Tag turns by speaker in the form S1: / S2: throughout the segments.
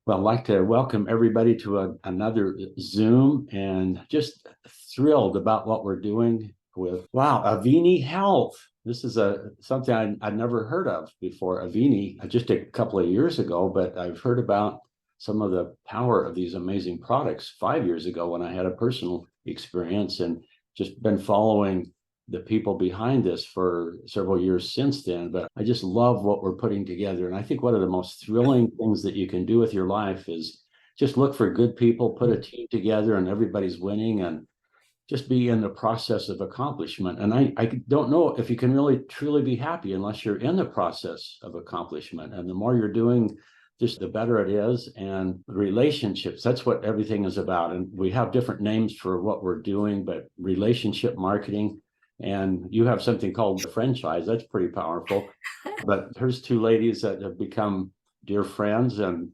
S1: Well, I'd like to welcome everybody to another Zoom and just thrilled about what we're doing with, wow, Avini Health. This is something I'd never heard of before, Avini, just a couple of years ago, but I've heard about some of the power of these amazing products 5 years ago when I had a personal experience and just been following the people behind this for several years since then. But I just love what we're putting together. And I think one of the most thrilling things that you can do with your life is just look for good people, put a team together, and everybody's winning, and just be in the process of accomplishment. And I don't know if you can really truly be happy unless you're in the process of accomplishment. And the more you're doing, just the better it is. And relationships, that's what everything is about. And we have different names for what we're doing, but relationship marketing. And you have something called the franchise. That's pretty powerful. But there's two ladies that have become dear friends, and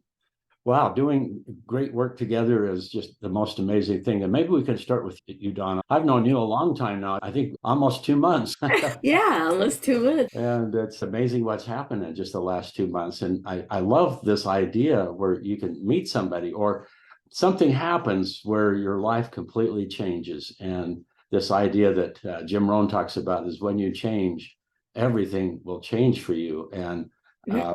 S1: wow, doing great work together is just the most amazing thing. And maybe we can start with you, Donna. I've known you a long time now. I think almost 2 months.
S2: Yeah, almost 2 months.
S1: And it's amazing what's happened in just the last 2 months. And I love this idea where you can meet somebody or something happens where your life completely changes. And this idea that Jim Rohn talks about is when you change, everything will change for you. And uh,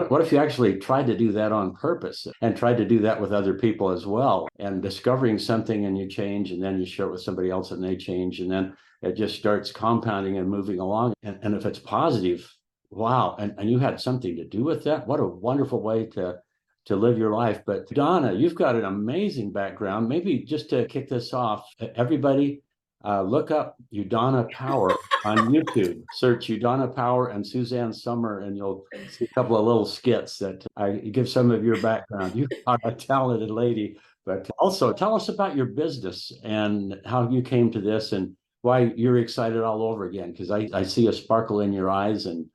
S1: what if you actually tried to do that on purpose and tried to do that with other people as well, and discovering something and you change, and then you share it with somebody else and they change, and then it just starts compounding and moving along. And if it's positive, wow, and you had something to do with that, what a wonderful way to live your life. But Donna, you've got an amazing background. Maybe just to kick this off, everybody look up Udana Power on YouTube. Search Udana Power and Suzanne Summer, and you'll see a couple of little skits that I give some of your background. You are a talented lady, but also tell us about your business and how you came to this and why you're excited all over again. Because I see a sparkle in your eyes, and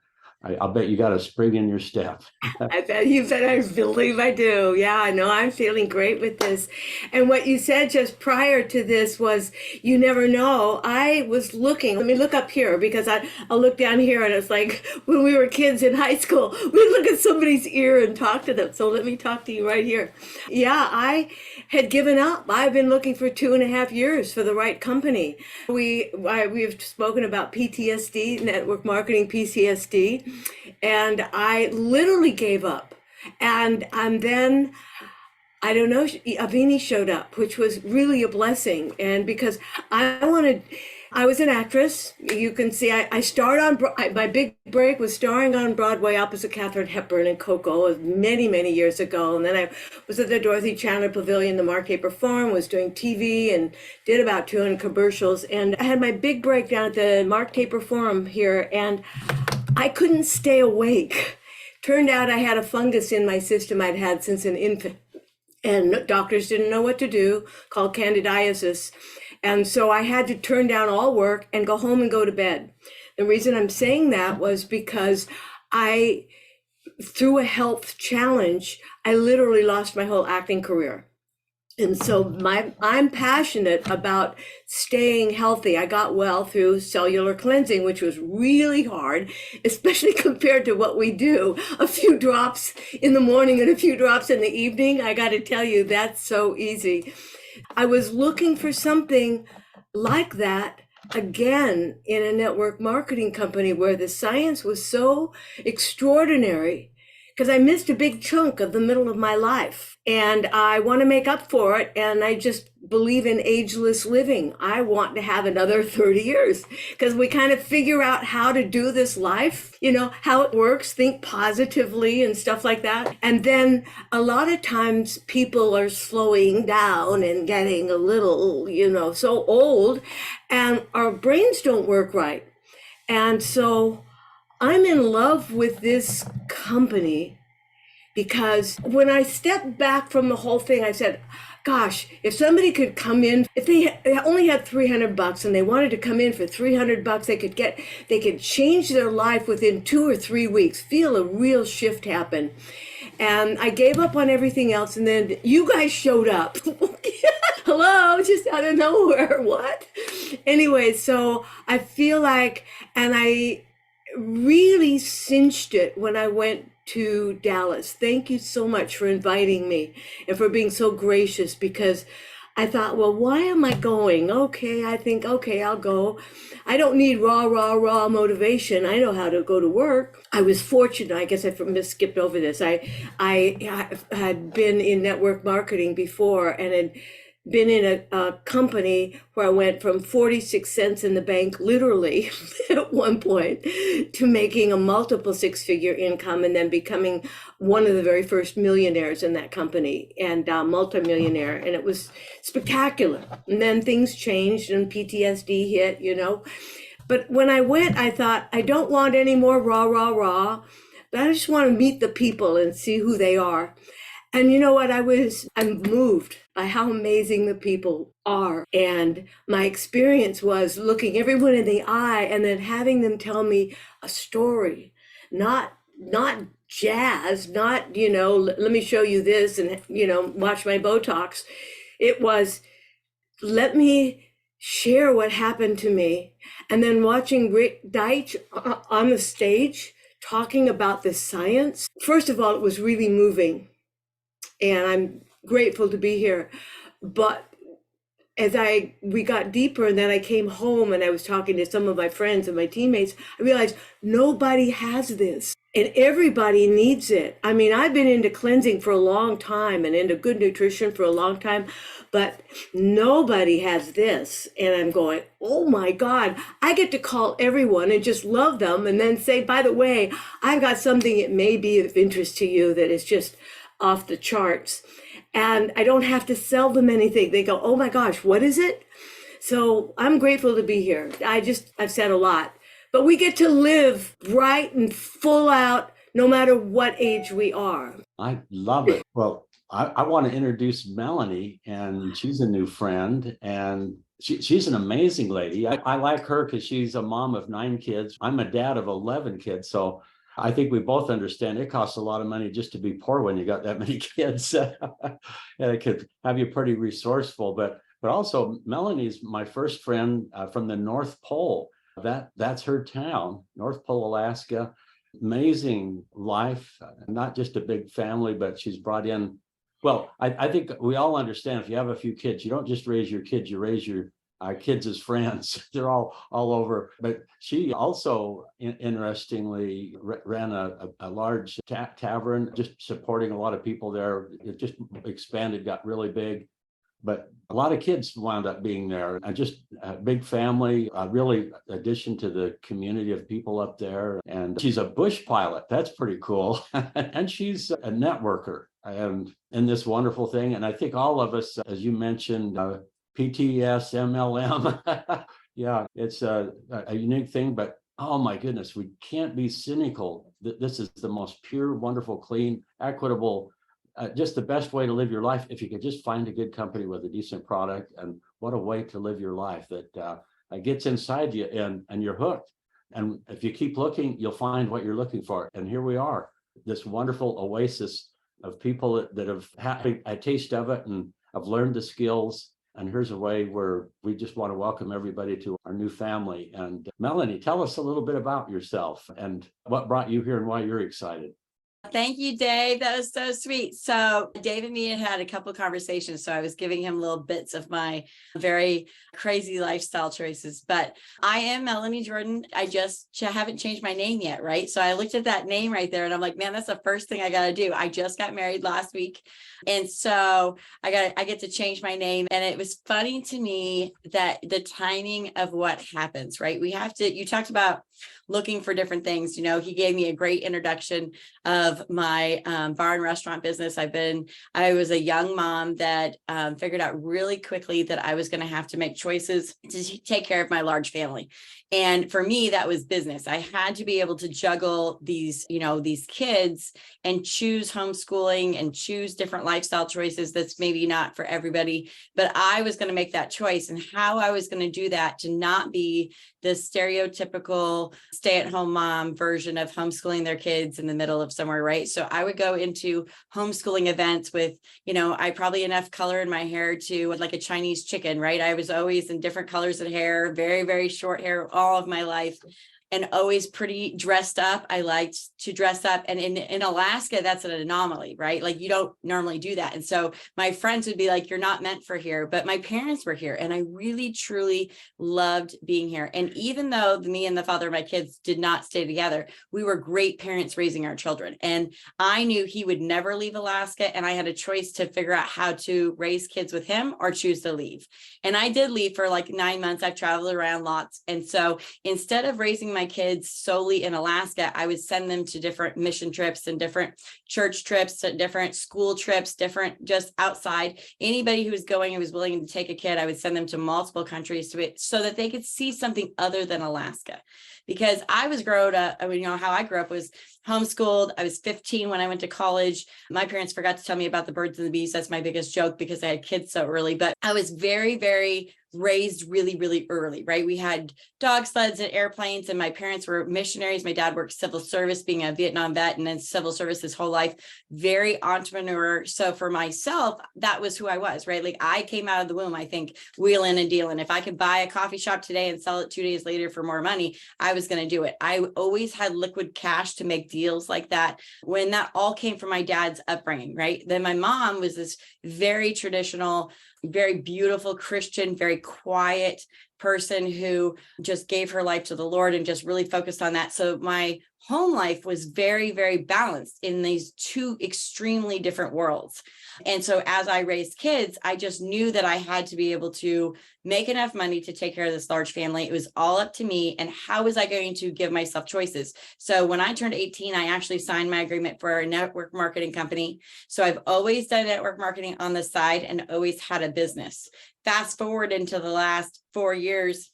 S1: I'll bet you got a spring in your step.
S2: I bet you said I believe I do. Yeah, I know I'm feeling great with this. And what you said just prior to this was you never know. I was looking, let me look up here because I'll look down here and it's like when we were kids in high school, we'd look at somebody's ear and talk to them. So let me talk to you right here. Yeah, I had given up. I've been looking for 2.5 years for the right company. We've spoken about PTSD, network marketing PTSD, and I literally gave up. And then I don't know, Avini showed up, which was really a blessing. And because I was an actress. You can see I starred my big break was starring on Broadway opposite Katharine Hepburn and Coco many, many years ago. And then I was at the Dorothy Chandler Pavilion, the Mark Taper Farm, was doing TV and did about 200 commercials. And I had my big break down at the Mark Taper Forum here, and I couldn't stay awake. Turned out I had a fungus in my system I'd had since an infant, and doctors didn't know what to do, called candidiasis. And so I had to turn down all work and go home and go to bed. The reason I'm saying that was because through a health challenge, I literally lost my whole acting career. And so I'm passionate about staying healthy. I got well through cellular cleansing, which was really hard, especially compared to what we do. A few drops in the morning and a few drops in the evening. I got to tell you, that's so easy. I was looking for something like that again in a network marketing company where the science was so extraordinary, because I missed a big chunk of the middle of my life and I want to make up for it. And I just believe in ageless living. I want to have another 30 years because we kind of figure out how to do this life, how it works, think positively and stuff like that. And then a lot of times people are slowing down and getting a little, so old, and our brains don't work right. And so I'm in love with this company because when I stepped back from the whole thing, I said, gosh, if somebody could come in, if they only had $300 and they wanted to come in for $300, they could change their life within 2 or 3 weeks, feel a real shift happen. And I gave up on everything else. And then you guys showed up. Hello, just out of nowhere. What? Anyway, so I feel like, and I really cinched it when I went to Dallas. Thank you so much for inviting me and for being so gracious, because I thought, well, why am I going? Okay, I think, okay, I'll go. I don't need raw motivation. I know how to go to work. I was fortunate. I guess I skipped over this. I had been in network marketing before and had been in a company where I went from 46 cents in the bank, literally at one point, to making a multiple six-figure income and then becoming one of the very first millionaires in that company and multimillionaire. And it was spectacular. And then things changed and PTSD hit, you know. But when I went, I thought, I don't want any more raw, but I just want to meet the people and see who they are. And you know what? I'm moved by how amazing the people are. And my experience was looking everyone in the eye and then having them tell me a story, not jazz, not, you know, let me show you this and, you know, watch my Botox. It was, let me share what happened to me. And then watching Rick Deitch on the stage talking about the science. First of all, it was really moving. And I'm grateful to be here. But as we got deeper and then I came home and I was talking to some of my friends and my teammates, I realized nobody has this and everybody needs it. I mean, I've been into cleansing for a long time and into good nutrition for a long time, but nobody has this. And I'm going, oh my God, I get to call everyone and just love them and then say, by the way, I've got something that may be of interest to you that is just off the charts. And I don't have to sell them anything. They go, oh my gosh, what is it? So I'm grateful to be here. I've said a lot, but we get to live bright and full out no matter what age we are.
S1: I love it. Well, I want to introduce Melanie, and she's a new friend, and she's an amazing lady. I like her because she's a mom of 9 kids. I'm a dad of 11 kids. So I think we both understand it costs a lot of money just to be poor when you got that many kids. And it could have you pretty resourceful. But also, Melanie's my first friend from the North Pole. That's her town, North Pole, Alaska. Amazing life, not just a big family, but she's brought in. Well, I think we all understand if you have a few kids, you don't just raise your kids, you raise your kids as friends. They're all over. But she also, interestingly, ran a large tavern, just supporting a lot of people there. It just expanded, got really big. But a lot of kids wound up being there. And just a big family, really addition to the community of people up there. And she's a bush pilot. That's pretty cool. And she's a networker and in this wonderful thing. And I think all of us, as you mentioned, PTS, MLM. Yeah, it's a unique thing, but oh my goodness, we can't be cynical. This is the most pure, wonderful, clean, equitable, just the best way to live your life. If you could just find a good company with a decent product, and what a way to live your life that gets inside you and you're hooked. And if you keep looking, you'll find what you're looking for. And here we are, this wonderful oasis of people that have had a taste of it and have learned the skills. And here's a way where we just want to welcome everybody to our new family. And Melanie, tell us a little bit about yourself and what brought you here and why you're excited.
S3: Thank you, Dave. That was so sweet. So Dave and me had a couple of conversations. So I was giving him little bits of my very crazy lifestyle choices. But I am Melanie Jordan. I just haven't changed my name yet, right? So I looked at that name right there and I'm like, man, that's the first thing I got to do. I just got married last week. And so I get to change my name. And it was funny to me that the timing of what happens, right? You talked about looking for different things. You know, he gave me a great introduction of my bar and restaurant business. I was a young mom that figured out really quickly that I was going to have to make choices to take care of my large family. And for me, that was business. I had to be able to juggle these kids and choose homeschooling and choose different lifestyle choices. That's maybe not for everybody, but I was going to make that choice, and how I was going to do that to not be the stereotypical stay-at-home mom version of homeschooling their kids in the middle of somewhere, right? So I would go into homeschooling events with, I probably enough color in my hair to like a Chinese chicken, right? I was always in different colors of hair, very, very short hair all of my life. and always pretty dressed up. I liked to dress up. And in Alaska, that's an anomaly, right? Like you don't normally do that. And so my friends would be like, you're not meant for here, but my parents were here. And I really, truly loved being here. And even though me and the father of my kids did not stay together, we were great parents raising our children. And I knew he would never leave Alaska. And I had a choice to figure out how to raise kids with him or choose to leave. And I did leave for like 9 months. I've traveled around lots. And so instead of raising my kids solely in Alaska, I would send them to different mission trips and different church trips, different school trips, different just outside. Anybody who was going and was willing to take a kid, I would send them to multiple countries so that they could see something other than Alaska. Because I was growing up, I mean, you know, how I grew up was homeschooled. I was 15 when I went to college. My parents forgot to tell me about the birds and the bees. That's my biggest joke because I had kids so early, but I was very, very raised really, really early, right? We had dog sleds and airplanes, and my parents were missionaries. My dad worked civil service, being a Vietnam vet, and then civil service his whole life, very entrepreneur. So for myself, that was who I was, right? Like I came out of the womb, I think, wheeling and dealing. If I could buy a coffee shop today and sell it 2 days later for more money, I was going to do it. I always had liquid cash to make deals like that. When that all came from my dad's upbringing, right? Then my mom was this very traditional, very beautiful Christian, very quiet person who just gave her life to the Lord and just really focused on that. So my home life was very, very balanced in these two extremely different worlds. And so as I raised kids, I just knew that I had to be able to make enough money to take care of this large family. It was all up to me. And how was I going to give myself choices? So when I turned 18, I actually signed my agreement for a network marketing company. So I've always done network marketing on the side and always had a business. Fast forward into the last 4 years,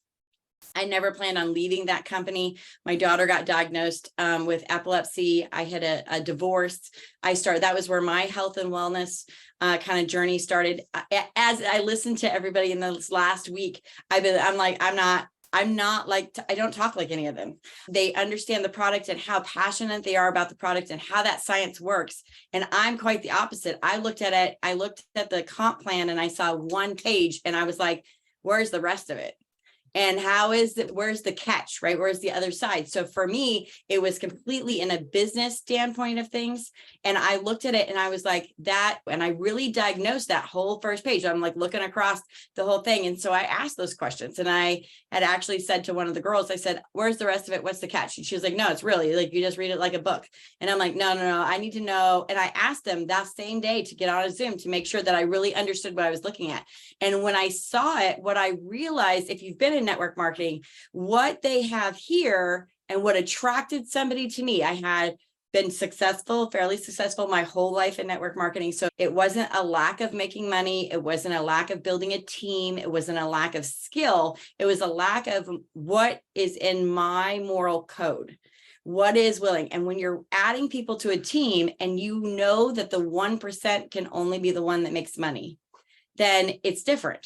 S3: I never planned on leaving that company. My daughter got diagnosed with epilepsy. I had a divorce. That was where my health and wellness kind of journey started. As I listened to everybody in this last week, I don't talk like any of them. They understand the product and how passionate they are about the product and how that science works. And I'm quite the opposite. I looked at the comp plan and I saw one page and I was like, where's the rest of it? And where's the catch, right? Where's the other side? So for me, it was completely in a business standpoint of things. And I looked at it and I was like that, and I really diagnosed that whole first page. I'm like looking across the whole thing. And so I asked those questions, and I had actually said to one of the girls, I said, where's the rest of it? What's the catch? And she was like, no, it's really like, you just read it like a book. And I'm like, no, I need to know. And I asked them that same day to get on a Zoom to make sure that I really understood what I was looking at. And when I saw it, what I realized, if you've been in network marketing, what they have here and what attracted somebody to me, I had been fairly successful my whole life in network marketing. So it wasn't a lack of making money. It wasn't a lack of building a team. It wasn't a lack of skill. It was a lack of what is in my moral code. What is willing? And when you're adding people to a team and you know that the 1% can only be the one that makes money, then it's different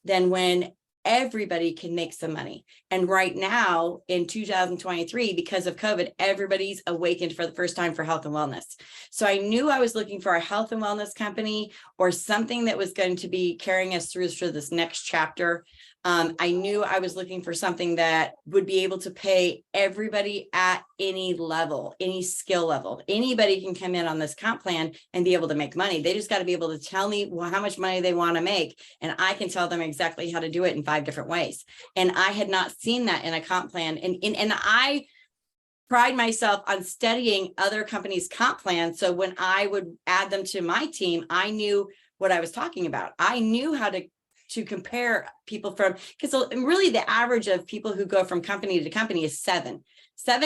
S3: than when everybody can make some money. And right now in 2023, because of COVID, everybody's awakened for the first time for health and wellness. So I knew I was looking for a health and wellness company or something that was going to be carrying us through this next chapter. I knew I was looking for something that would be able to pay everybody at any level, any skill level. Anybody can come in on this comp plan and be able to make money. They just got to be able to tell me how much money they want to make. And I can tell them exactly how to do it in 5 different ways. And I had not seen that in a comp plan. And I pride myself on studying other companies' comp plans. So when I would add them to my team, I knew what I was talking about. I knew how to compare people because really the average of people who go from company to company is 7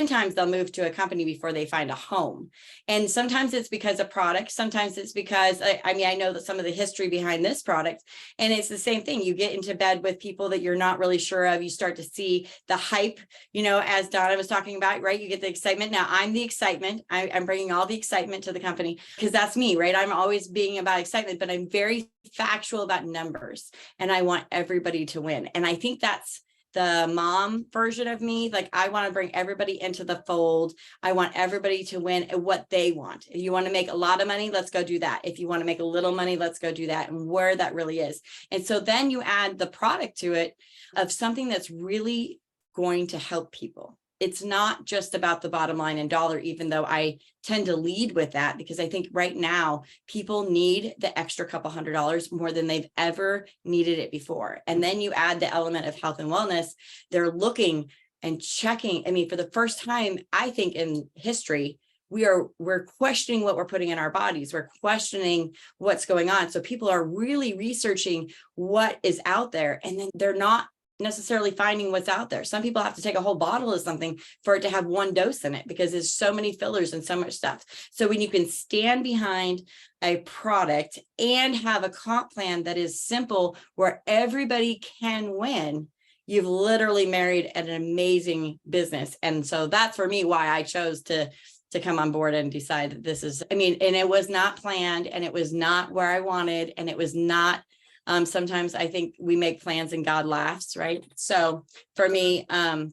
S3: times they'll move to a company before they find a home. And sometimes it's because of product. Sometimes it's because, I know that some of the history behind this product, and it's the same thing. You get into bed with people that you're not really sure of. You start to see the hype, as Donna was talking about, right? You get the excitement. Now I'm the excitement. I'm bringing all the excitement to the company because that's me, right? I'm always being about excitement, but I'm very factual about numbers and I want everybody to win. And I think that's the mom version of me. Like I want to bring everybody into the fold. I want everybody to win at what they want. If you want to make a lot of money, let's go do that. If you want to make a little money, let's go do that, and where that really is. And so then you add the product to it of something that's really going to help people. it's not just about the bottom line and dollar, even though I tend to lead with that, because I think right now people need the extra couple $100 more than they've ever needed it before. And then you add the element of health and wellness. They're looking and checking. I mean, for the first time, I think in history, we're questioning what we're putting in our bodies. We're questioning what's going on. So people are really researching what is out there, and then they're not necessarily finding what's out there. Some people have to take a whole bottle of something for it to have one dose in it, because there's so many fillers and so much stuff. So when you can stand behind a product and have a comp plan that is simple, where everybody can win, you've literally married an amazing business. And so that's for me why I chose to come on board and decide that this is, I mean, and it was not planned, and it was not where I wanted, and it was not, sometimes I think we make plans and God laughs, right? So for me,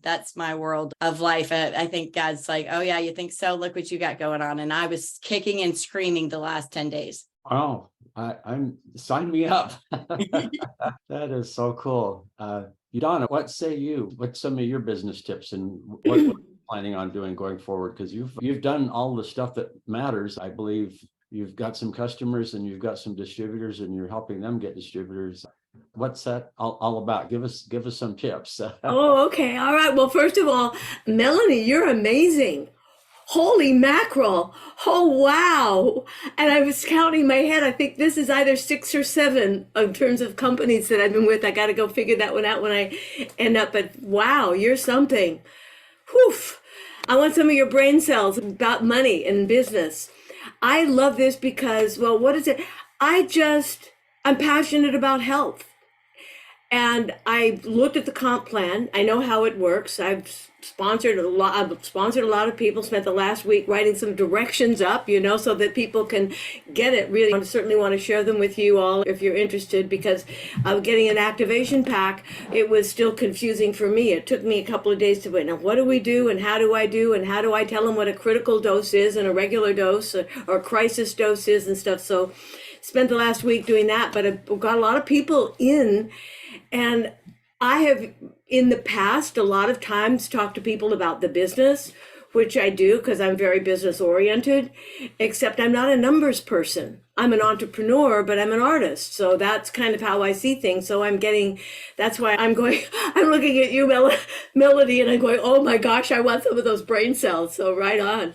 S3: that's my world of life. I think God's like, oh yeah, you think so? Look what you got going on. And I was kicking and screaming the last 10 days.
S1: Oh, I'm sign me up. That is so cool. Udana, what say you? What's some of your business tips, and what are you planning on doing going forward? Because you've done all the stuff that matters. I believe you've got some customers and you've got some distributors, and you're helping them get distributors. What's that all about? Give us some tips.
S2: Oh, okay. All right. Well, first of all, Melanie, you're amazing. Holy mackerel. Oh, wow. And I was counting my head. I think this is either 6 or 7 in terms of companies that I've been with. I got to go figure that one out when I end up. But wow, you're something. Whew. I want some of your brain cells about money and business. I love this because, well, what is it? I'm passionate about health. And I looked at the comp plan. I know how it works. I've sponsored a lot of people, spent the last week writing some directions up, so that people can get it. Really, I certainly want to share them with you all if you're interested, because getting an activation pack, it was still confusing for me. It took me a couple of days to wait. Now, what do we do, and how do I do, and how do I tell them what a critical dose is and a regular dose or crisis dose is and stuff. So spent the last week doing that, but I've got a lot of people in. And I have, in the past, a lot of times talked to people about the business, which I do because I'm very business oriented, except I'm not a numbers person. I'm an entrepreneur, but I'm an artist. So that's kind of how I see things. So that's why I'm looking at you, Melody, and I'm going, oh my gosh, I want some of those brain cells. So right on.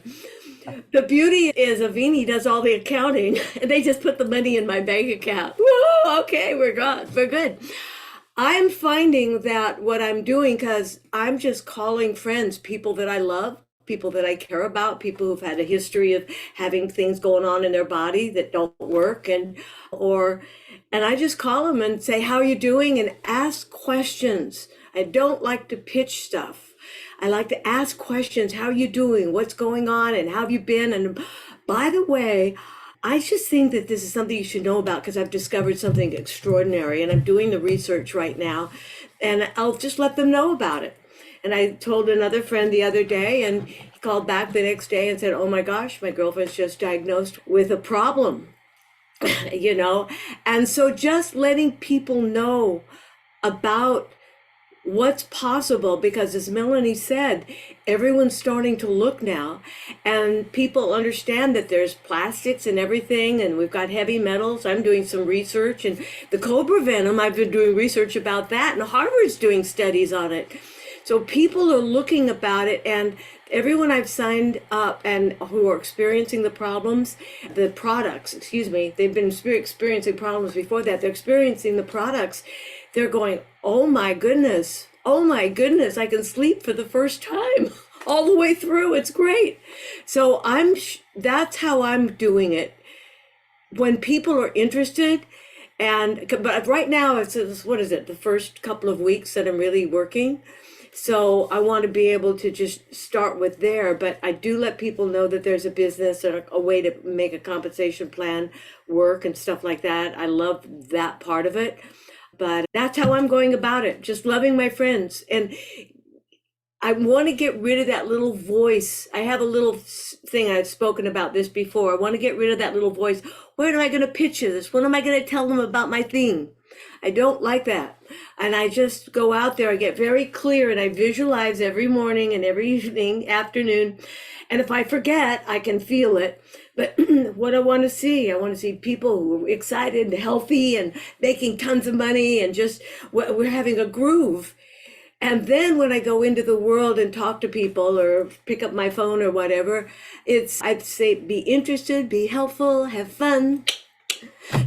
S2: The beauty is Avini does all the accounting, and they just put the money in my bank account. Whoa, okay, we're good. I'm finding that what I'm doing, because I'm just calling friends, people that I love, people that I care about, people who've had a history of having things going on in their body that don't work, and I just call them and say, how are you doing? And ask questions. I don't like to pitch stuff. I like to ask questions. How are you doing? What's going on? And how have you been? And by the way, I just think that this is something you should know about, because I've discovered something extraordinary, and I'm doing the research right now, and I'll just let them know about it. And I told another friend the other day, and he called back the next day and said, oh my gosh, my girlfriend's just diagnosed with a problem, And so just letting people know about what's possible, because as Melanie said, everyone's starting to look now, and people understand that there's plastics and everything, and we've got heavy metals. I'm doing some research, and the cobra venom, I've been doing research about that, and Harvard's doing studies on it. So people are looking about it, and everyone I've signed up and who are experiencing the products, they've been experiencing problems before that. They're experiencing the products. They're going, oh my goodness, I can sleep for the first time all the way through. It's great. So that's how I'm doing it. When people are interested, but right now it's, the first couple of weeks that I'm really working. So I want to be able to just start with there, but I do let people know that there's a business and a way to make a compensation plan work and stuff like that. I love that part of it. But that's how I'm going about it, just loving my friends. And I want to get rid of that little voice. I have a little thing, I've spoken about this before. I want to get rid of that little voice. Where am I going to pitch this? When am I going to tell them about my thing? I don't like that. And I just go out there, I get very clear, and I visualize every morning and every evening, afternoon. And if I forget, I can feel it. But what I want to see, I want to see people who are excited and healthy and making tons of money, and just we're having a groove. And then when I go into the world and talk to people or pick up my phone or whatever, I'd say, be interested, be helpful, have fun.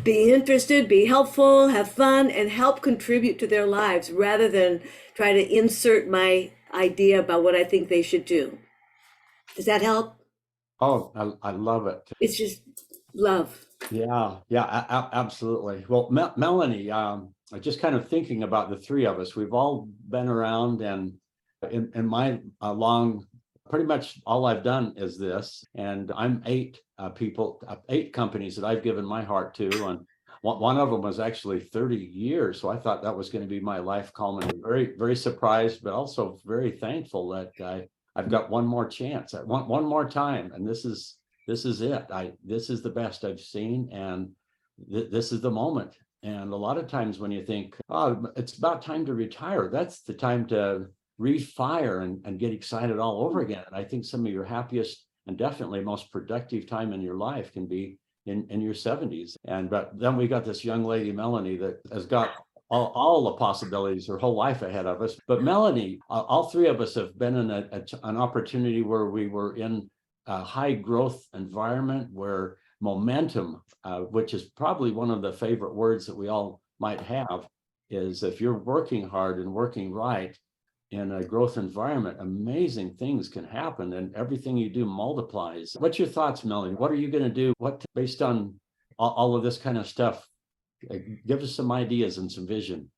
S2: Be interested, be helpful, have fun, and help contribute to their lives rather than try to insert my idea about what I think they should do. Does that help?
S1: Oh, I love it.
S2: It's just love.
S1: Yeah, yeah, absolutely. Well, Melanie, just kind of thinking about the three of us, we've all been around, and in my long, pretty much all I've done is this, and I'm eight companies that I've given my heart to, and one of them was actually 30 years. So I thought that was going to be my life culminating. Very, very surprised, but also very thankful that I've got one more chance. I want one more time, and this is it. This is the best I've seen, and this is the moment. And a lot of times when you think, oh, it's about time to retire, that's the time to refire and get excited all over again. And I think some of your happiest and definitely most productive time in your life can be in your 70s. But then we got this young lady, Melanie, that has got all the possibilities, her whole life ahead of us. But Melanie, all three of us have been in an opportunity where we were in a high growth environment where momentum, which is probably one of the favorite words that we all might have, is if you're working hard and working right in a growth environment, amazing things can happen, and everything you do multiplies. What's your thoughts, Melanie? What are you going to do? What, based on all of this kind of stuff, give us some ideas and some vision.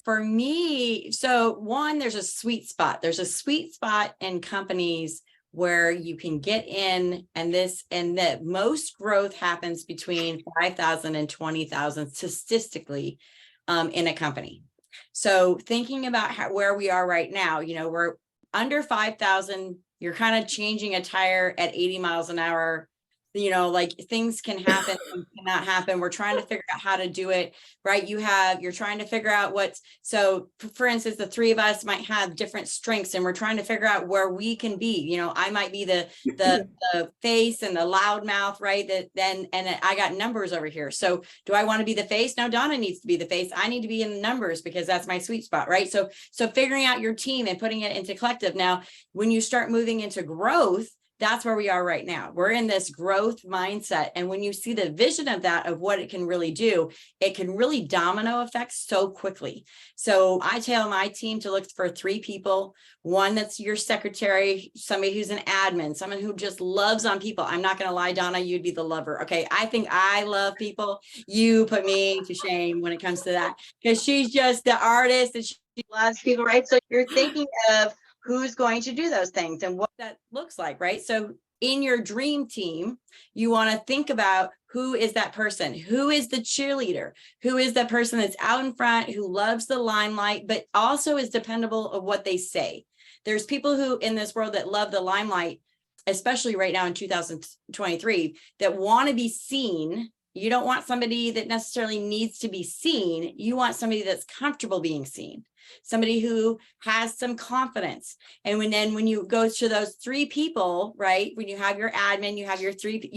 S3: For me, so one, there's a sweet spot. There's a sweet spot in companies where you can get in, and that most growth happens between 5,000 and 20,000 statistically in a company. So thinking about where we are right now, we're under 5,000. You're kind of changing a tire at 80 miles an hour. Like things can happen, things cannot happen. We're trying to figure out how to do it, right? You're trying to figure out so for instance, the three of us might have different strengths, and we're trying to figure out where we can be. I might be the face and the loud mouth, right? And I got numbers over here. So do I want to be the face? No, Donna needs to be the face. I need to be in the numbers because that's my sweet spot, right? So figuring out your team and putting it into collective. Now, when you start moving into growth, that's where we are right now. We're in this growth mindset. And when you see the vision of that, of what it can really do, it can really domino effect so quickly. So I tell my team to look for three people. One that's your secretary, somebody who's an admin, someone who just loves on people. I'm not going to lie, Donna, you'd be the lover. Okay. I think I love people. You put me to shame when it comes to that, because she's just the artist and she loves people, right? So you're thinking of who's going to do those things and what that looks like, right? So in your dream team, you want to think about who is that person, who is the cheerleader, who is the person that's out in front, who loves the limelight, but also is dependable of what they say. There's people who in this world that love the limelight, especially right now in 2023, that want to be seen. You don't want somebody that necessarily needs to be seen. You want somebody that's comfortable being seen, somebody who has some confidence. And when you go to those three people, right, when you have your admin, you have your three,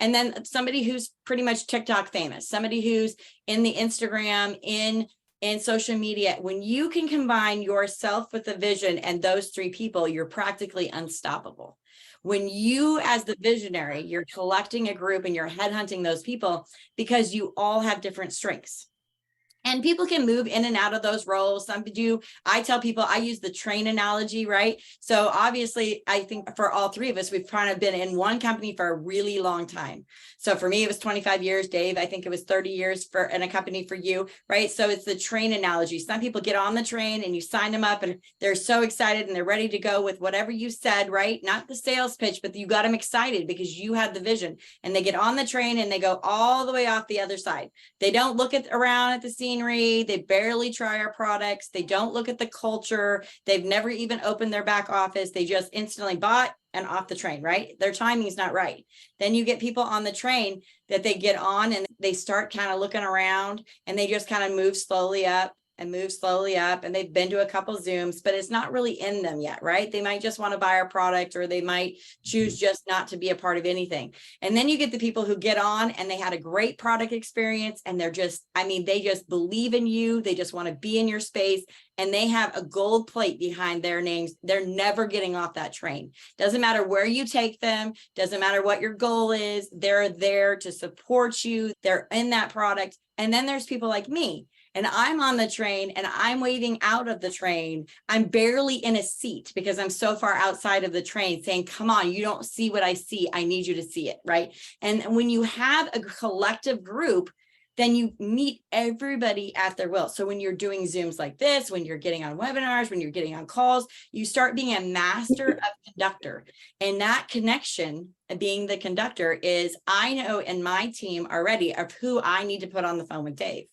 S3: and then somebody who's pretty much TikTok famous, somebody who's in the Instagram, in social media, when you can combine yourself with the vision and those three people, you're practically unstoppable. When you, as the visionary, you're collecting a group and you're headhunting those people because you all have different strengths. And people can move in and out of those roles. Some do. I tell people, I use the train analogy, right? So obviously, I think for all three of us, we've kind of been in one company for a really long time. So for me, it was 25 years. Dave, I think it was 30 years in a company for you, right? So it's the train analogy. Some people get on the train and you sign them up and they're so excited and they're ready to go with whatever you said, right? Not the sales pitch, but you got them excited because you had the vision. And they get on the train and they go all the way off the other side. They don't look around at the scenery. They barely try our products. They don't look at the culture. They've never even opened their back office. They just instantly bought, and off the train, right? Their timing is not right. Then you get people on the train that they get on and they start kind of looking around and they just kind of move slowly up and move slowly up. And they've been to a couple Zooms, but it's not really in them yet, right? They might just want to buy our product, or they might choose just not to be a part of anything. And then you get the people who get on and they had a great product experience and they're just, I mean, they just believe in you. They just want to be in your space and they have a gold plate behind their names. They're never getting off that train. Doesn't matter where you take them. Doesn't matter what your goal is. They're there to support you. They're in that product. And then there's people like me. And I'm on the train and I'm waving out of the train. I'm barely in a seat because I'm so far outside of the train saying, come on, you don't see what I see. I need you to see it, right? And when you have a collective group, then you meet everybody at their will. So when you're doing Zooms like this, when you're getting on webinars, when you're getting on calls, you start being a master of conductor. And that connection and being the conductor is, I know in my team already of who I need to put on the phone with Dave.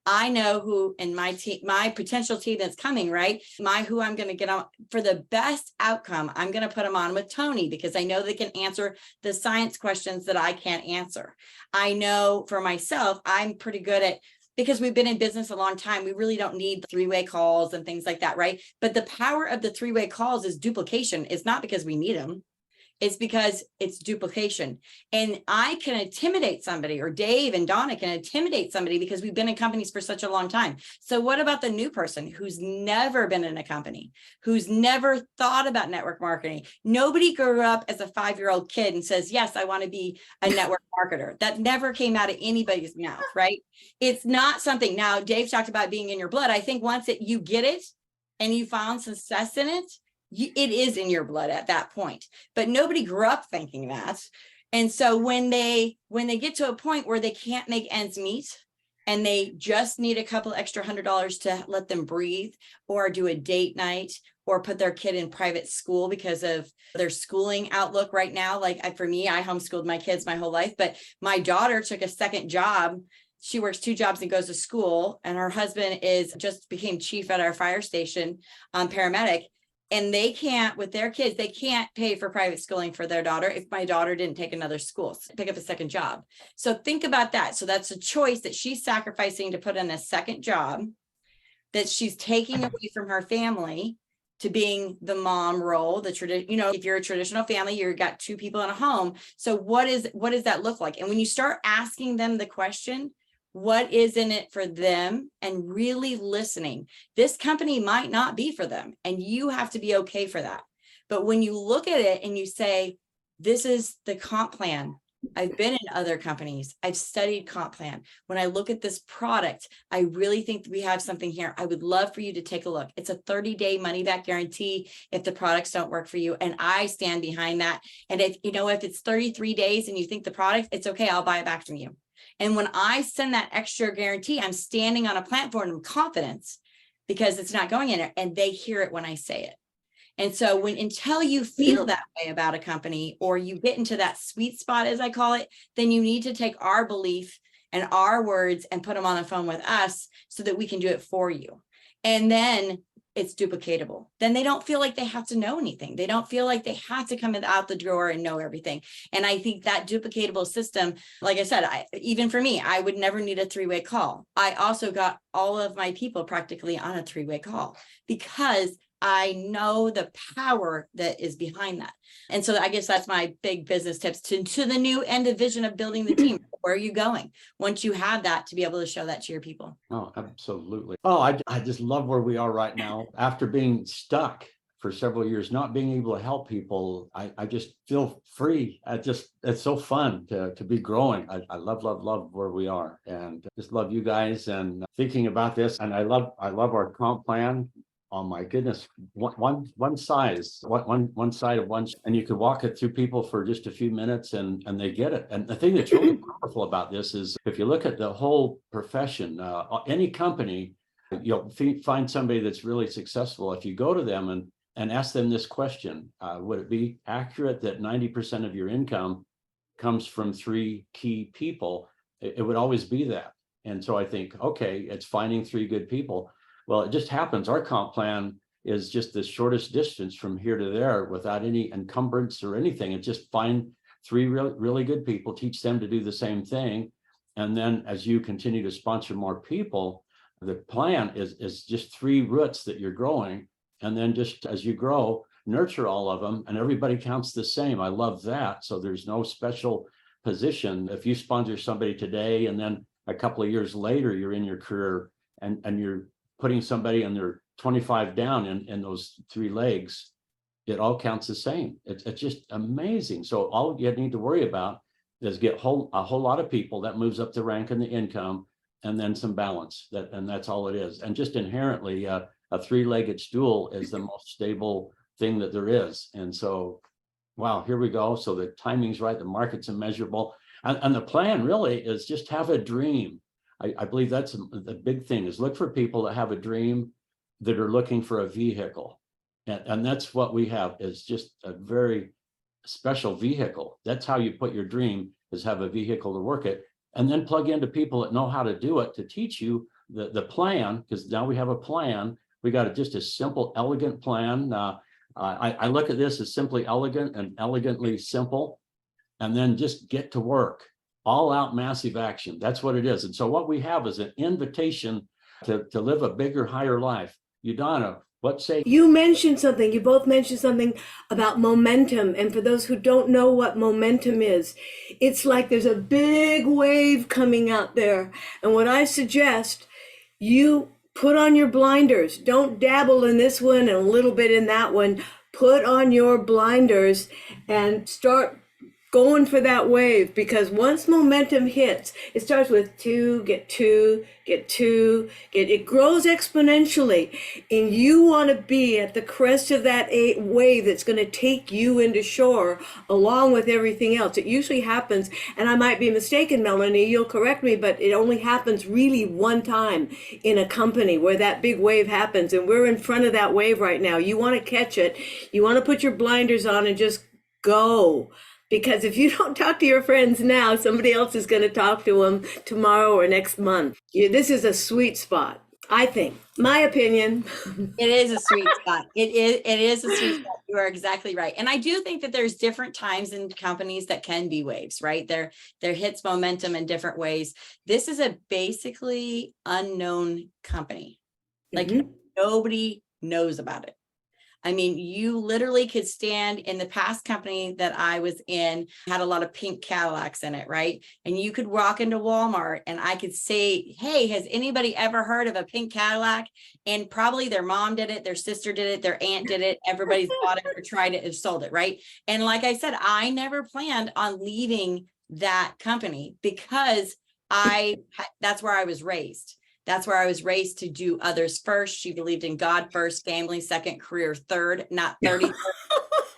S3: I know who in my team, my potential team that's coming, right? Who I'm going to get on for the best outcome. I'm going to put them on with Tony because I know they can answer the science questions that I can't answer. I know for myself, I'm pretty good at, because we've been in business a long time, we really don't need three-way calls and things like that, right? But the power of the three-way calls is duplication. It's not because we need them. It's because it's duplication. And I can intimidate somebody, or Dave and Donna can intimidate somebody because we've been in companies for such a long time. So what about the new person who's never been in a company, who's never thought about network marketing? Nobody grew up as a 5-year-old kid and says, yes, I want to be a network marketer. That never came out of anybody's mouth, right? It's not something. Now, Dave talked about being in your blood. I think once you get it and you found success in it, it is in your blood at that point, but nobody grew up thinking that. And so when they get to a point where they can't make ends meet and they just need a couple extra $100 to let them breathe, or do a date night, or put their kid in private school because of their schooling outlook right now. Like for me, I homeschooled my kids my whole life, but my daughter took a second job. She works 2 jobs and goes to school, and her husband just became chief at our fire station, paramedic. And they can't, with their kids, they can't pay for private schooling for their daughter if my daughter didn't take another school, pick up a second job. So think about that. So that's a choice that she's sacrificing to put in a second job, that she's taking away from her family to being the mom role, if you're a traditional family, you've got 2 people in a home. So what does that look like? And when you start asking them the question, what is in it for them, and really listening, this company might not be for them, and you have to be okay for that. But when you look at it and you say, this is the comp plan. I've been in other companies. I've studied comp plan. When I look at this product, I really think we have something here. I would love for you to take a look. It's a 30-day money back guarantee if the products don't work for you. And I stand behind that. And if it's 33 days and you think the product, it's okay. I'll buy it back from you. And when I send that extra guarantee, I'm standing on a platform of confidence because it's not going in there, and they hear it when I say it. And so until you feel that way about a company, or you get into that sweet spot, as I call it, then you need to take our belief and our words and put them on the phone with us so that we can do it for you. And then it's duplicatable. Then they don't feel like they have to know anything. They don't feel like they have to come out the door and know everything. And I think that duplicatable system, like I said, even for me, I would never need a 3-way call. I also got all of my people practically on a 3-way call because I know the power that is behind that. And so I guess that's my big business tips to the new end of vision of building the team. Where are you going once you have that, to be able to show that to your people?
S1: Oh, absolutely. Oh, I just love where we are right now. After being stuck for several years, not being able to help people, I just feel free. It's so fun to be growing. I love where we are, and just love you guys and thinking about this. And I love our comp plan. Oh my goodness, one size, one side of one, and you could walk it through people for just a few minutes and they get it. And the thing that's really powerful about this is, if you look at the whole profession, any company, you'll find somebody that's really successful. If you go to them and ask them this question, would it be accurate that 90% of your income comes from 3 key people? It would always be that. And so I think, okay, it's finding 3 good people. Well, it just happens. Our comp plan is just the shortest distance from here to there without any encumbrance or anything. It's just find three really good people, teach them to do the same thing. And then as you continue to sponsor more people, the plan is just 3 roots that you're growing. And then just as you grow, nurture all of them, and everybody counts the same. I love that. So there's no special position. If you sponsor somebody today, and then a couple of years later, you're in your career and you're putting somebody and they're 25 down in those 3 legs, it all counts the same. It's just amazing. So all you need to worry about is get a whole lot of people. That moves up the rank and the income, and then some balance. And that's all it is. And just inherently, a 3-legged stool is the most stable thing that there is. And so, wow, here we go. So the timing's right, the market's immeasurable, and the plan really is just have a dream. I believe that's the big thing, is look for people that have a dream, that are looking for a vehicle. And that's what we have, is just a very special vehicle. That's how you put your dream, is have a vehicle to work it, and then plug into people that know how to do it, to teach you the plan, because now we have a plan. We got just a simple, elegant plan. I look at this as simply elegant and elegantly simple, and then just get to work. All out massive action. That's what it is. And so what we have is an invitation to live a bigger, higher life. Udana, what say
S2: you? Mentioned something, you both mentioned something about momentum. And for those who don't know what momentum is, it's like there's a big wave coming out there. And what I suggest, you put on your blinders. Don't dabble in this one and a little bit in that one. Put on your blinders and start going for that wave, because once momentum hits, it starts with 2, get 2, get 2, it grows exponentially, and you want to be at the crest of that wave that's going to take you into shore along with everything else. It usually happens, and I might be mistaken, Melanie, you'll correct me, but it only happens really one time in a company where that big wave happens, and we're in front of that wave right now. You want to catch it. You want to put your blinders on and just go. Because if you don't talk to your friends now, somebody else is going to talk to them tomorrow or next month. This is a sweet spot, I think. My opinion.
S3: It is a sweet spot. It is a sweet spot. You are exactly right. And I do think that there's different times in companies that can be waves, right? There hits momentum in different ways. This is a basically unknown company. Like nobody knows about it. I mean, you literally could stand in the past company that I was in, had a lot of pink Cadillacs in it, right? And you could walk into Walmart and I could say, hey, has anybody ever heard of a pink Cadillac? And probably their mom did it, their sister did it, their aunt did it, everybody's bought it or tried it or sold it, right? And like I said, I never planned on leaving that company, because that's where I was raised. That's where I was raised, to do others first. She believed in God first, family second, career third, not 30,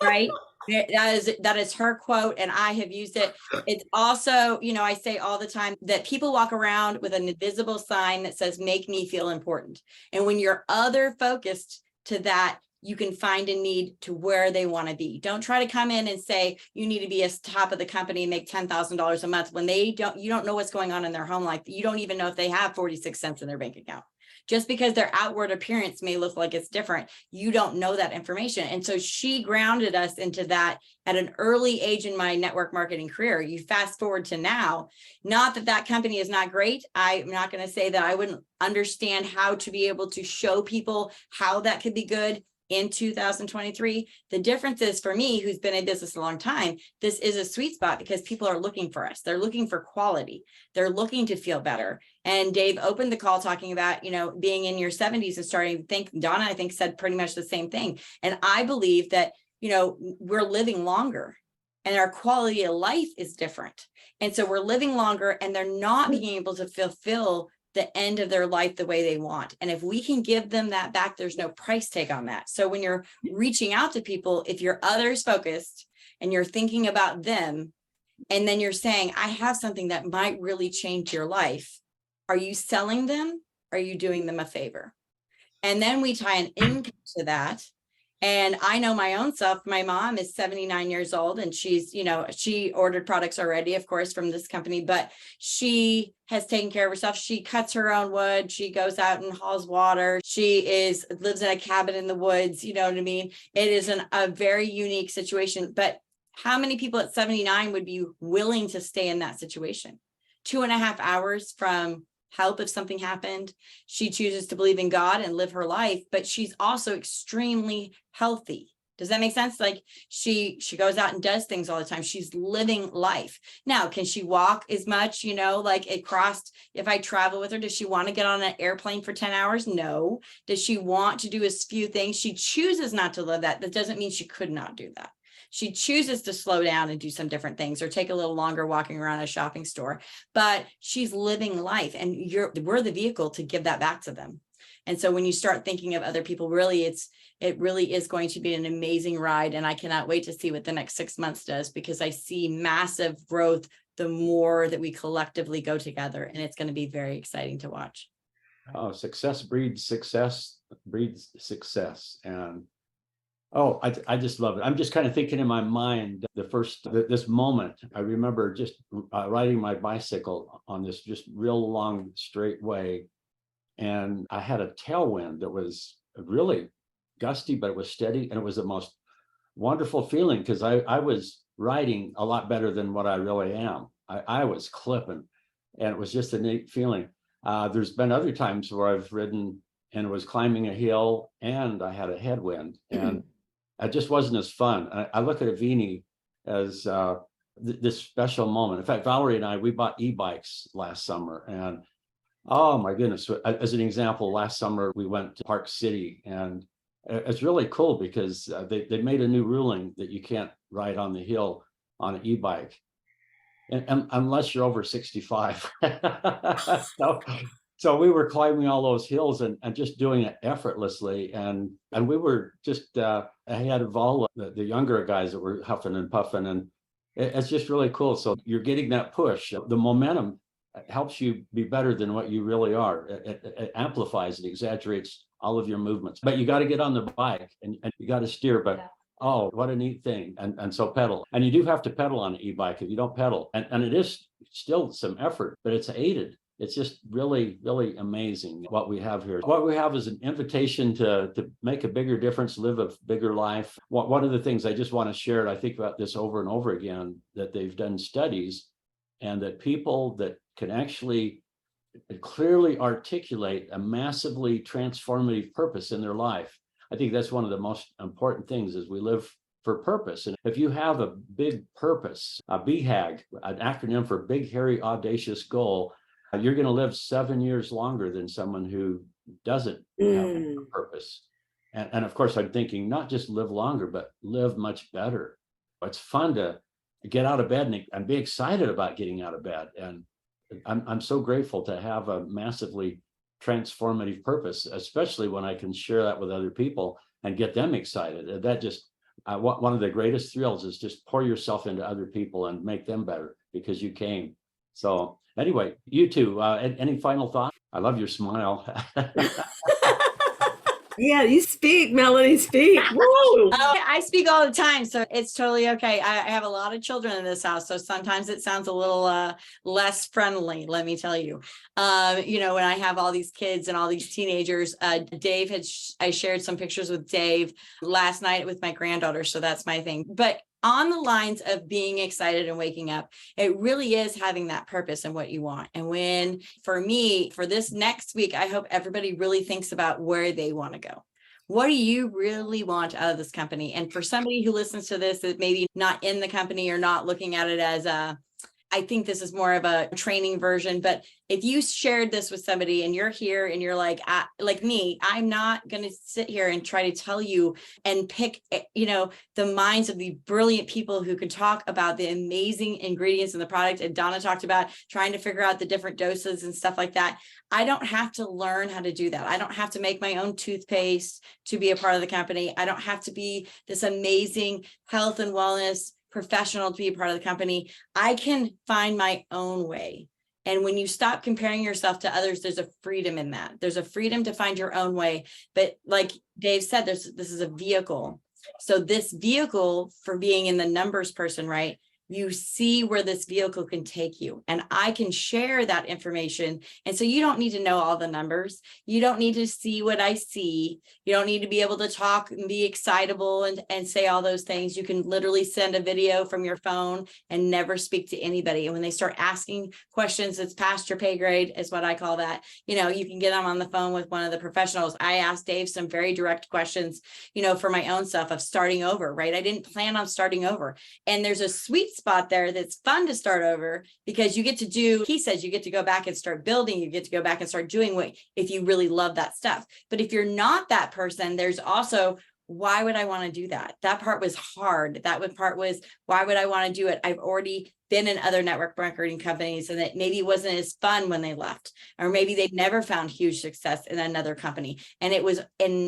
S3: right? That is her quote, and I have used it. It's also, I say all the time that people walk around with an invisible sign that says, make me feel important. And when you're other focused to that, you can find a need to where they want to be. Don't try to come in and say you need to be a top of the company and make $10,000 a month when you don't know what's going on in their home life. You don't even know if they have 46 cents in their bank account. Just because their outward appearance may look like it's different, you don't know that information. And so she grounded us into that at an early age in my network marketing career. You fast forward to now, not that that company is not great. I'm not going to say that I wouldn't understand how to be able to show people how that could be good in 2023. The difference is, for me, who's been in business a long time, this is a sweet spot because people are looking for us. They're looking for quality. They're looking to feel better. And Dave opened the call talking about, being in your 70s and starting to think. Donna, I think, said pretty much the same thing. And I believe that, we're living longer and our quality of life is different. And so we're living longer and they're not being able to fulfill the end of their life the way they want. And if we can give them that back, there's no price tag on that. So when you're reaching out to people, if you're others focused and you're thinking about them, and then you're saying, I have something that might really change your life, are you selling them? Are you doing them a favor? And then we tie an income to that. And I know my own self. My mom is 79 years old, and she's, she ordered products already, of course, from this company, but she has taken care of herself. She cuts her own wood. She goes out and hauls water. She lives in a cabin in the woods. You know what I mean? It is a very unique situation. But how many people at 79 would be willing to stay in that situation? 2.5 hours from help if something happened. She chooses to believe in God and live her life, but she's also extremely healthy. Does that make sense? Like she goes out and does things all the time. She's living life. Now, can she walk as much, like it crossed, if I travel with her, does she want to get on an airplane for 10 hours? No. Does she want to do as few things? She chooses not to live that. That doesn't mean she could not do that. She chooses to slow down and do some different things or take a little longer walking around a shopping store, but she's living life, and we're the vehicle to give that back to them. And so when you start thinking of other people, it really is going to be an amazing ride. And I cannot wait to see what the next 6 months does, because I see massive growth the more that we collectively go together. And it's going to be very exciting to watch.
S1: Oh, success breeds success breeds success. And oh, I just love it. I'm just kind of thinking in my mind, this moment, I remember just riding my bicycle on this just real long straight way. And I had a tailwind that was really gusty, but it was steady. And it was the most wonderful feeling, because I was riding a lot better than what I really am. I was clipping, and it was just a neat feeling. There's been other times where I've ridden and was climbing a hill and I had a headwind, and it just wasn't as fun. I look at Avini as this special moment. In fact, Valerie and I, we bought e-bikes last summer, and oh my goodness, as an example, last summer we went to Park City, and it's really cool because they made a new ruling that you can't ride on the hill on an e-bike, and unless you're over 65. So we were climbing all those hills and just doing it effortlessly. And we were just ahead of all the younger guys that were huffing and puffing. And it's just really cool. So you're getting that push. The momentum helps you be better than what you really are. It amplifies, it exaggerates all of your movements. But you got to get on the bike and you got to steer. But oh, what a neat thing. And so pedal. And you do have to pedal on an e-bike if you don't pedal. And it is still some effort, but it's aided. It's just really, really amazing what we have here. What we have is an invitation to make a bigger difference, live a bigger life. One of the things I just want to share, and I think about this over and over again, that they've done studies, and that people that can actually clearly articulate a massively transformative purpose in their life. I think that's one of the most important things, is we live for purpose. And if you have a big purpose, a BHAG, an acronym for Big, Hairy, Audacious Goal, you're going to live 7 years longer than someone who doesn't have a purpose. And of course, I'm thinking not just live longer, but live much better. It's fun to get out of bed and be excited about getting out of bed. And I'm so grateful to have a massively transformative purpose, especially when I can share that with other people and get them excited. That just, one of the greatest thrills is just pour yourself into other people and make them better because you came. So anyway, you two, any final thoughts? I love your smile.
S2: Yeah, you speak, Melanie, speak. Woo!
S3: I speak all the time, so it's totally okay. I have a lot of children in this house, so sometimes it sounds a little less friendly, let me tell you. When I have all these kids and all these teenagers, Dave I shared some pictures with Dave last night with my granddaughter, so that's my thing. But on the lines of being excited and waking up, it really is having that purpose and what you want. And for me, for this next week, I hope everybody really thinks about where they want to go. What do you really want out of this company? And for somebody who listens to this that maybe not in the company or not looking at it as I think this is more of a training version, but if you shared this with somebody and you're here and you're like me, I'm not going to sit here and try to tell you and pick, the minds of the brilliant people who can talk about the amazing ingredients in the product. And Donna talked about trying to figure out the different doses and stuff like that. I don't have to learn how to do that. I don't have to make my own toothpaste to be a part of the company. I don't have to be this amazing health and wellness professional to be a part of the company. I can find my own way And when you stop comparing yourself to others, there's a freedom in that. There's a freedom to find your own way. But like Dave said, this is a vehicle. So this vehicle, for being in the numbers person, right? You see where this vehicle can take you, and I can share that information. And so you don't need to know all the numbers. You don't need to see what I see. You don't need to be able to talk and be excitable and say all those things. You can literally send a video from your phone and never speak to anybody. And when they start asking questions that's past your pay grade, is what I call that. You know, you can get them on the phone with one of the professionals. I asked Dave some very direct questions, you know, for my own stuff of starting over, right? I didn't plan on starting over. And there's a sweet spot there that's fun to start over, because you get to do, he says, you get to go back and start building, you get to go back and start doing what, if you really love that stuff. But if you're not that person, there's also, why would I want to do that? That part was hard. Part was, why would I want to do it? I've already been in other network marketing companies, and it maybe wasn't as fun when they left, or maybe they've never found huge success in another company. And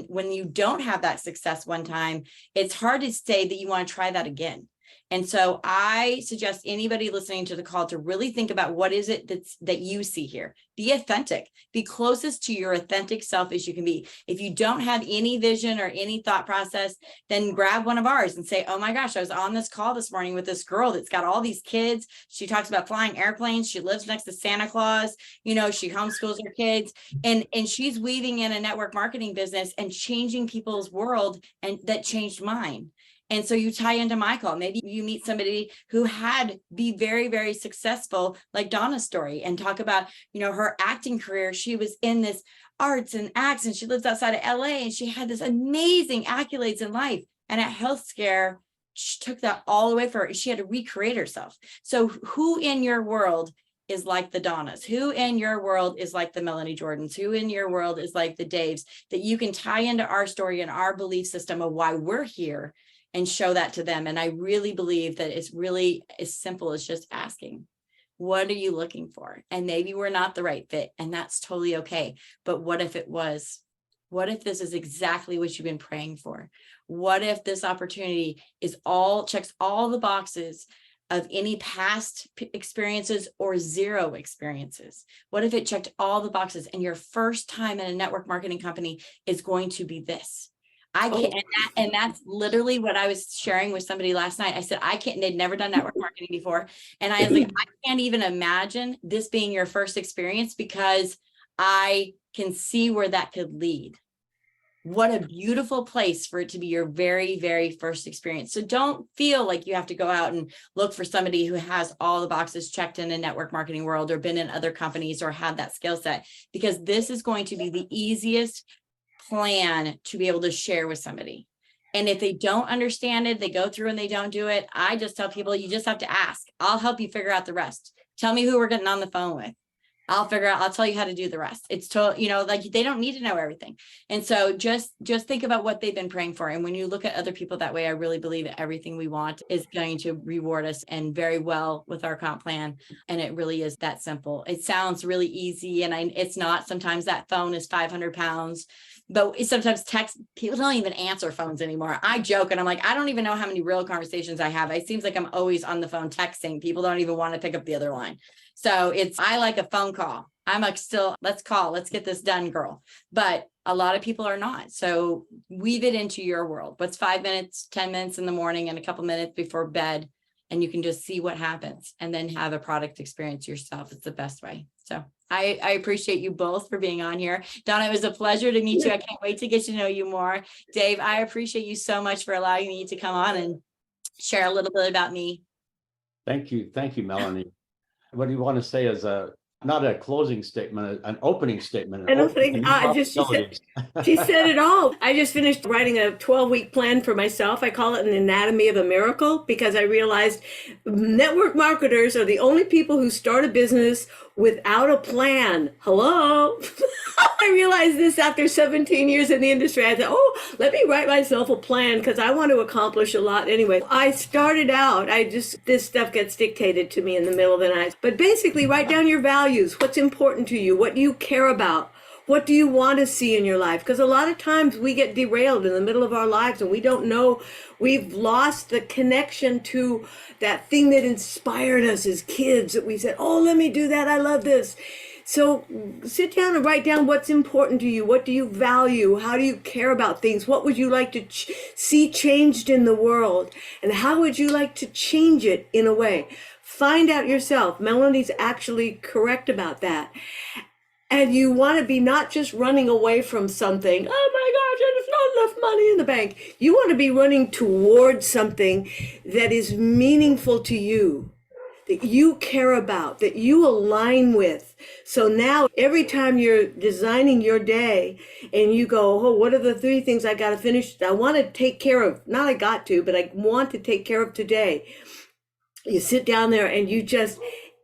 S3: when you don't have that success one time, it's hard to say that you want to try that again. And so I suggest anybody listening to the call to really think about, what is it that you see here? Be authentic, be closest to your authentic self as you can be. If you don't have any vision or any thought process, then grab one of ours and say, oh my gosh, I was on this call this morning with this girl that's got all these kids. She talks about flying airplanes. She lives next to Santa Claus. You know, she homeschools her kids, and she's weaving in a network marketing business and changing people's world, and that changed mine. And so you tie into my call. Maybe you meet somebody who be very, very successful, like Donna's story, and talk about, you know, her acting career. She was in this arts and acts, and she lives outside of LA, and she had this amazing accolades in life. And at health scare, she took that all the way for her. She had to recreate herself. So who in your world is like the Donnas? Who in your world is like the Melanie Jordans? Who in your world is like the Daves, that you can tie into our story and our belief system of why we're here, and show that to them? And I really believe that it's really as simple as just asking, what are you looking for? And maybe we're not the right fit, and that's totally okay. But what if it was? What if this is exactly what you've been praying for? What if this opportunity checks all the boxes of any past experiences or zero experiences? What if it checked all the boxes, and your first time in a network marketing company is going to be this? I can't, and that's literally what I was sharing with somebody last night. I said, I can't, they'd never done network marketing before. And I was like, I can't even imagine this being your first experience, because I can see where that could lead. What a beautiful place for it to be your very, very first experience. So don't feel like you have to go out and look for somebody who has all the boxes checked in a network marketing world, or been in other companies, or have that skill set, because this is going to be the easiest plan to be able to share with somebody. And if they don't understand it, they go through and they don't do it, I just tell people, you just have to ask. I'll help you figure out the rest. Tell me who we're getting on the phone with. I'll tell you how to do the rest. It's you know, like, they don't need to know everything. And so just think about what they've been praying for. And when you look at other people that way, I really believe that everything we want is going to reward us, and very well with our comp plan. And it really is that simple. It sounds really easy, and it's not. Sometimes that phone is 500 pounds. But sometimes people don't even answer phones anymore. I joke, and I'm like, I don't even know how many real conversations I have. It seems like I'm always on the phone texting. People don't even want to pick up the other line. So I like a phone call. I'm like, still, let's call, let's get this done, girl. But a lot of people are not. So weave it into your world. What's 5 minutes, 10 minutes in the morning, and a couple minutes before bed, and you can just see what happens, and then have a product experience yourself. It's the best way. So I appreciate you both for being on here. Donna, it was a pleasure to meet you. I can't wait to get to know you more. Dave, I appreciate you so much for allowing me to come on and share a little bit about me.
S1: Thank you, Melanie. What do you want to say as not a closing statement, an opening statement?
S2: She said it all. I just finished writing a 12-week plan for myself. I call it an anatomy of a miracle, because I realized network marketers are the only people who start a business without a plan. Hello? I realized this after 17 years in the industry. I thought, let me write myself a plan, because I want to accomplish a lot anyway. I started out, this stuff gets dictated to me in the middle of the night. But basically, write down your values. What's important to you? What do you care about? What do you want to see in your life? Because a lot of times we get derailed in the middle of our lives and we don't know, we've lost the connection to that thing that inspired us as kids, that we said, oh, let me do that. I love this. So sit down and write down what's important to you. What do you value? How do you care about things? What would you like to see changed in the world? And how would you like to change it in a way? Find out yourself. Melanie's actually correct about that. And you want to be not just running away from something, oh my gosh, there's not enough money in the bank. You want to be running towards something that is meaningful to you, that you care about, that you align with. So now every time you're designing your day and you go, oh, what are the 3 things I got to finish? I want to take care of, not I got to, but I want to take care of today. You sit down there and you just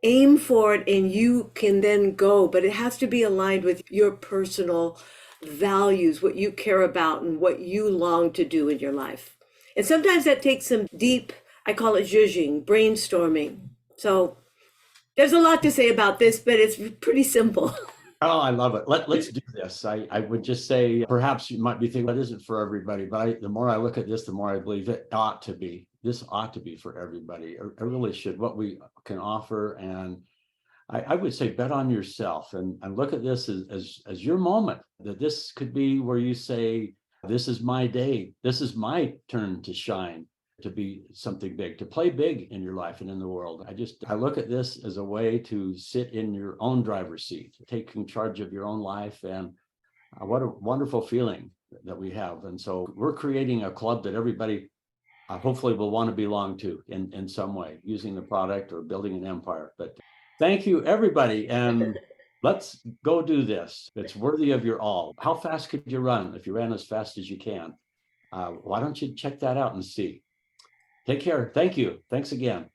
S2: aim for it, and you can then go, but it has to be aligned with your personal values, what you care about and what you long to do in your life. And sometimes that takes some deep, I call it zhuzhing, brainstorming. So there's a lot to say about this, but it's pretty simple.
S1: Oh, I love it. Let's do this. I would just say, perhaps you might be thinking, that isn't for everybody, but the more I look at this, the more I believe it ought to be. This ought to be for everybody. It really should, what we can offer. And I would say bet on yourself and look at this as your moment, that this could be where you say, this is my day. This is my turn to shine, to be something big, to play big in your life and in the world. I look at this as a way to sit in your own driver's seat, taking charge of your own life. And what a wonderful feeling that we have. And so we're creating a club that everybody hopefully will want to belong to in some way, using the product or building an empire. But thank you, everybody. And let's go do this. It's worthy of your all. How fast could you run if you ran as fast as you can? Why don't you check that out and see? Take care. Thank you. Thanks again.